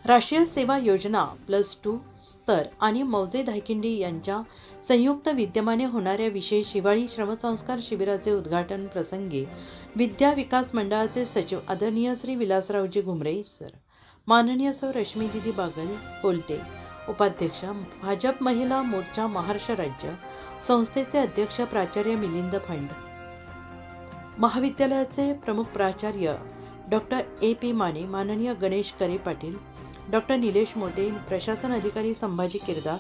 राष्ट्रीय सेवा योजना +2 स्तर आणि मौजे धायखिंडी यांच्या संयुक्त विद्यमाने होणाऱ्या विशेष हिवाळी श्रमसंस्कार शिबिराचे उद्घाटन प्रसंगी विद्या विकास मंडळाचे सचिव आदरणीय श्री विलासरावजी घुमरे सर, माननीय सौ रश्मी दीदी बागल कोलते, उपाध्यक्ष भाजप महिला मोर्चा महाराष्ट्र राज्य, संस्थेचे अध्यक्ष प्राचार्य मिलिंद फंड, महाविद्यालयाचे प्रमुख प्राचार्य डॉक्टर A.P. माने, माननीय गणेश करे पाटील, डॉक्टर निलेश मोटे, प्रशासन अधिकारी संभाजी किरदार,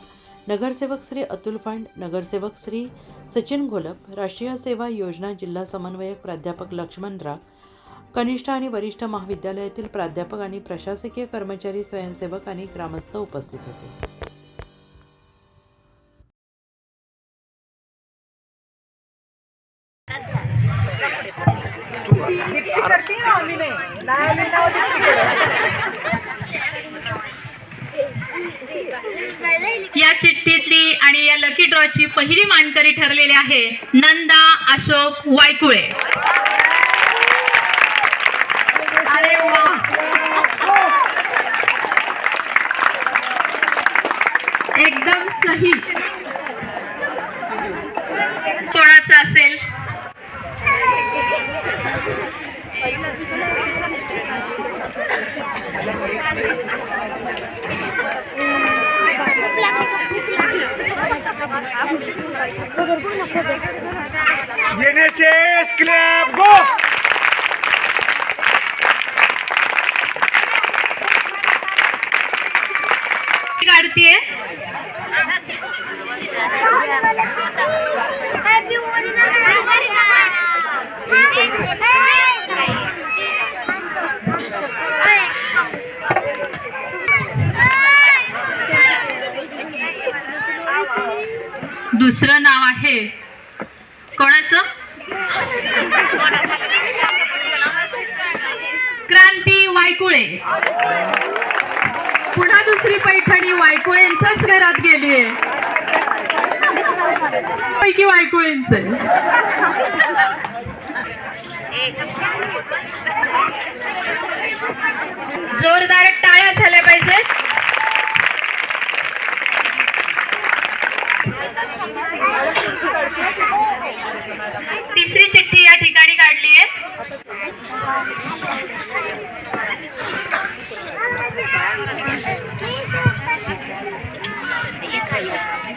नगरसेवक श्री अतुल फंड, नगरसेवक श्री सचिन घोलप, राष्ट्रीय सेवा योजना जिल्हा समन्वयक प्राध्यापक लक्ष्मण राग, कनिष्ठ आणि वरिष्ठ महाविद्यालयातील प्राध्यापक आणि प्रशासकीय कर्मचारी, स्वयंसेवक आणि ग्रामस्थ उपस्थित होते. या चिठ्ठीतली आणि या लकी ड्रॉची पहिली मानकरी ठरलेली आहे नंदा अशोक वायकुळे. अरे वा, एकदम सही. कोणाचं असेल? NSS Club go! काढतीये दुसरं नाव आहे कोणाचं? क्रांती वायकुळे. पुन्हा दुसरी पैठणी वायकुळेंच्याच घरात गेलीये. पैकी वायकुळेंचे. जोरदार टाळ्या झाल्या पाहिजेत. तिसरी चिठ्ठी या ठिकाणी काढली आहे.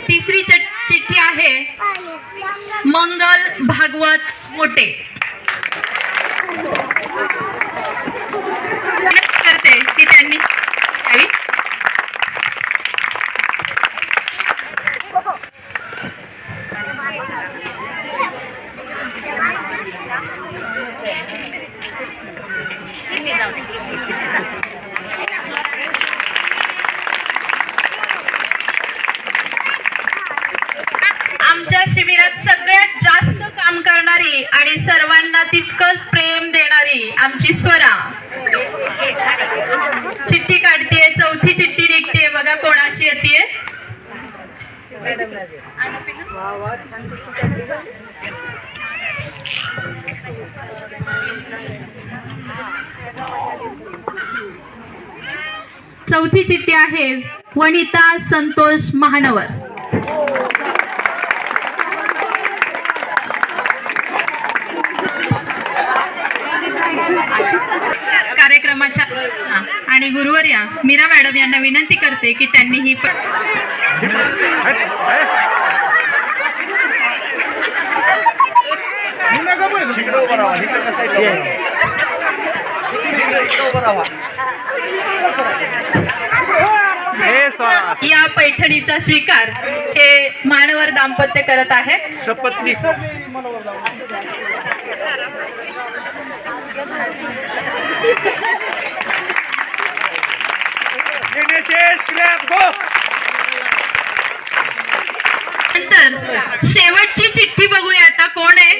तिसरी चिठ्ठी आहे मंगल भागवत मोटे. करते की त्यांनी द्यावी. आमच्या शिबिरात सगळ्यात जास्त काम करणारी आणि सर्वांना तितकंच प्रेम देणारी आमची स्वरा चिठ्ठी काढतीये. चौथी चिठ्ठी निघतीये. बघा कोणाची येते. चौथी चिठ्ठी आहे वनिता संतोष महानवर. कार्यक्रमाच्या आणि गुरुवर्या मीरा मॅडम यांना विनंती करते की त्यांनी ही या पैठणीचा स्वीकार हे मानवर दाम्पत्य करत आहे. शपथली NSS Club go! नंतर शेवटची चिठ्ठी बघूया आता कोण आहे.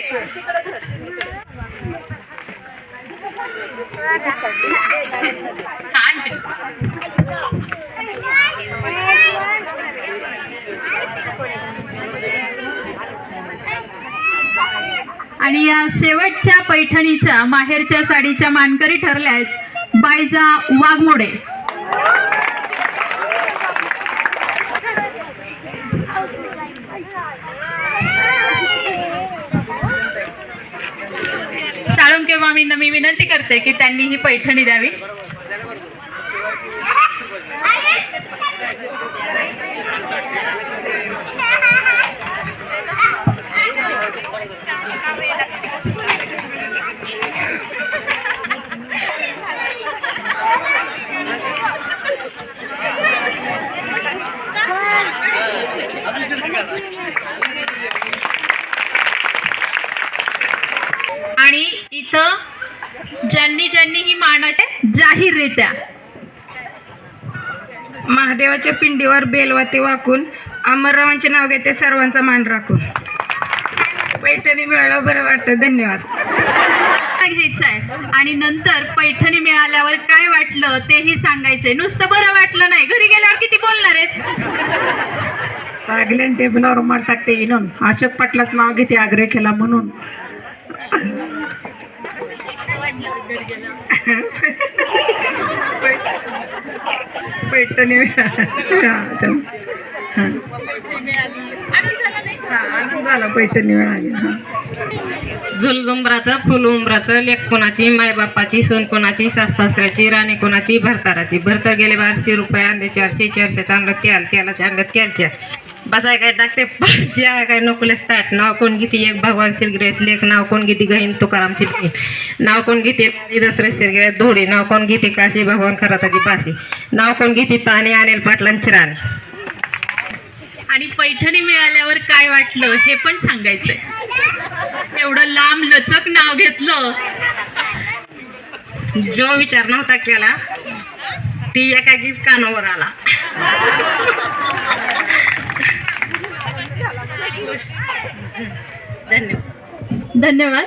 आणि या शेवटच्या पैठणीच्या माहेरच्या साडीच्या मानकरी ठरल्या आहेत बायजा वाघमोडे. मामींना मी विनंती करते की त्यांनी ही पैठणी द्यावी. आणि इथं ज्यांनी ही मानाचे जाहीररित्या महादेवाच्या पिंडीवर बेलवाते वाकून अमररावांचे नाव घेते, सर्वांचा मान राखून. पैठणी मिळालं बरं वाटतं. धन्यवाद. घ्यायचं आहे आणि नंतर पैठणी मिळाल्यावर काय वाटलं तेही सांगायचंय. नुसतं बरं वाटलं नाही, घरी गेल्यावर किती बोलणार आहेत. सागलेन टेबलावर रुमाल टाकते विनून, अशोक पाटलाच नाव घेते आग्रह केला म्हणून. पैठणी झाला, पैठणी मिळाली. झुलझुंबराचं फुल उंबराचं, लेक कोणाची, मायबापाची, सोन कोणाची, सासऱ्याची, राणी कोणाची, भरताराची. भरतर गेले 1200 रुपये, आणले 400, 400 आणलं तेल, तेलाच्या आणलं तेलच्या. बसाय काय टाकते ज्या काय नकोलेच ताट. नाव कोण घेते एक भगवान श्रीग्रेस लेख, नाव कोण घेते गहीन तुकारामची बहीण, नाव कोण घेते दसरे श्रीग्रेस धोडी, नाव कोण घेते काशी भगवान खराताची बाशी, नाव कोण घेते ताणे अनिल पाटलांची राणी. आणि पैठणी मिळाल्यावर काय वाटलं हे पण सांगायचंय. एवढं लांब लचक नाव घेतलं. जो विचार नव्हता केला ती एकाकीच कानावर आला. धन्यवाद.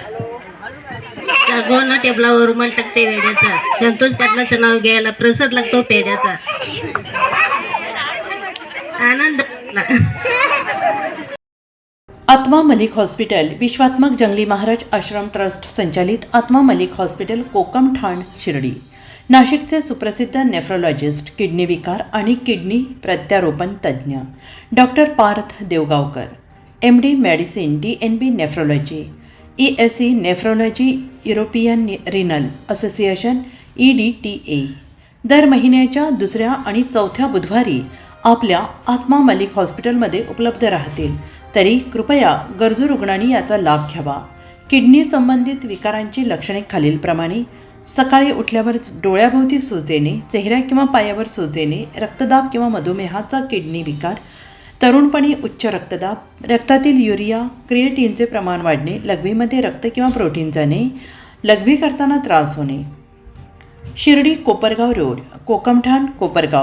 जागवणं टेबलावर रुमाल टाकते वेड्याचा, संतोष पाटलाचं नाव घ्यायला प्रसाद लागतो पेड्याचा. आनंद आत्मा मलिक हॉस्पिटल विश्वात्मक जंगली महाराज आश्रम ट्रस्ट संचालित आत्मा मलिक हॉस्पिटल कोकम ठाण शिर्डी, नाशिकचे सुप्रसिद्ध नेफ्रोलॉजिस्ट, किडनी विकार आणि किडनी प्रत्यारोपण तज्ज्ञ doctor Parth Devgaonkar, MD medicine, DNB nephrology, ESE nephrology, European renal association EDTA. दर महिन्याच्या 2ऱ्या आणि 4थ्या बुधवारी आपल्या आत्मा मलिक हॉस्पिटलमध्ये उपलब्ध राहतील. तरी कृपया गरजू रुग्णांनी याचा लाभ घ्यावा. किडनी संबंधित विकारांची लक्षणे खालीलप्रमाणे: सकाळी उठल्यावर डोळ्याभोवती सूज येणे, चेहऱ्या किंवा पायावर सूज येणे, रक्तदाब किंवा मधुमेहाचा किडनी विकार, तरुणपणी उच्च रक्तदाब, रक्तातील युरिया क्रिएटिनचे प्रमाण वाढणे, लघवीमध्ये रक्त किंवा प्रोटीन जाणे, लघवी करताना त्रास होणे. शिर्डी कोपरगाव रोड, कोकमठाण, कोपरगाव.